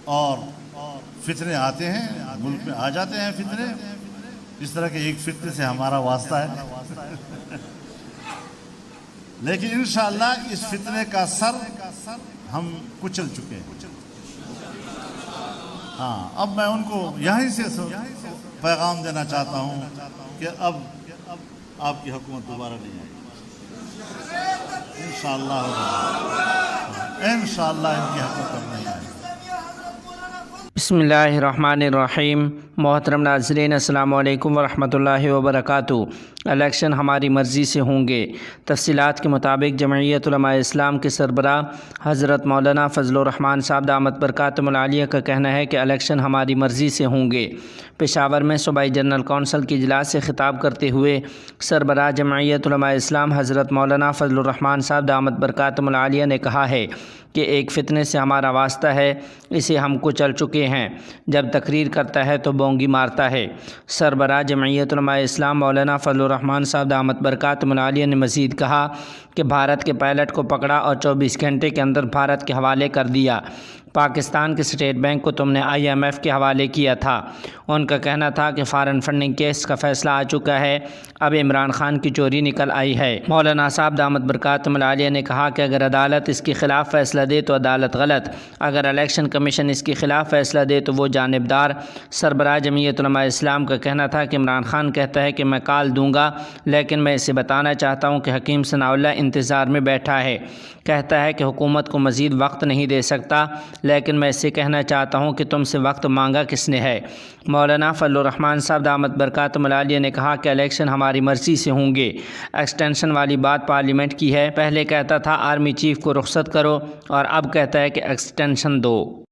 اور فتنے آتے ہیں، ملک میں آ جاتے ہیں فتنے، اس طرح کے ایک فتنے سے ہمارا واسطہ ہے لیکن انشاءاللہ اس فتنے کا سر ہم کچل چکے ہیں۔ ہاں، اب میں ان کو یہیں سے پیغام دینا چاہتا ہوں کہ اب آپ کی حکومت دوبارہ نہیں آئے گی انشاءاللہ، انشاءاللہ ان کی حکومت نہیں آئے گی۔ بسم اللہ الرحمن الرحیم۔ محترم ناظرین، السلام علیکم ورحمۃ اللہ وبرکاتہ۔ الیکشن ہماری مرضی سے ہوں گے۔ تفصیلات کے مطابق جمعیت علماء اسلام کے سربراہ حضرت مولانا فضل الرحمان صاحب دامت برکاتہم العالیہ کا کہنا ہے کہ الیکشن ہماری مرضی سے ہوں گے۔ پشاور میں صوبائی جنرل کونسل کے اجلاس سے خطاب کرتے ہوئے سربراہ جمعیت علماء اسلام حضرت مولانا فضل الرحمان صاحب دامت برکاتہم العالیہ نے کہا ہے کہ ایک فتنے سے ہمارا واسطہ ہے، اسے ہم کچل چکے ہیں۔ جب تقریر کرتا ہے تو بونگی مارتا ہے۔ سربراہ جمعیت علماء اسلام مولانا فضل الرحمان صاحب دامت برکاتہم العالیہ نے مزید کہا کہ بھارت کے پائلٹ کو پکڑا اور 24 گھنٹے کے اندر بھارت کے حوالے کر دیا۔ پاکستان کے اسٹیٹ بینک کو تم نے IMF کے حوالے کیا تھا۔ ان کا کہنا تھا کہ فارن فنڈنگ کیس کا فیصلہ آ چکا ہے، اب عمران خان کی چوری نکل آئی ہے۔ مولانا صاحب دامت برکاتہم العالیہ نے کہا کہ اگر عدالت اس کے خلاف فیصلہ دے تو عدالت غلط، اگر الیکشن کمیشن اس کے خلاف فیصلہ دے تو وہ جانبدار۔ سربراہ جمعیت علماء اسلام کا کہنا تھا کہ عمران خان کہتا ہے کہ میں کال دوں گا، لیکن میں اسے بتانا چاہتا ہوں کہ حکیم ثناء اللہ انتظار میں بیٹھا ہے، کہتا ہے کہ حکومت کو مزید وقت نہیں دے سکتا، لیکن میں اسے کہنا چاہتا ہوں کہ تم سے وقت مانگا کس نے ہے۔ مولانا فضل الرحمان صاحب دامت برکاتہم العالیہ نے کہا کہ الیکشن ہماری مرضی سے ہوں گے۔ ایکسٹینشن والی بات پارلیمنٹ کی ہے، پہلے کہتا تھا آرمی چیف کو رخصت کرو اور اب کہتا ہے کہ ایکسٹینشن دو۔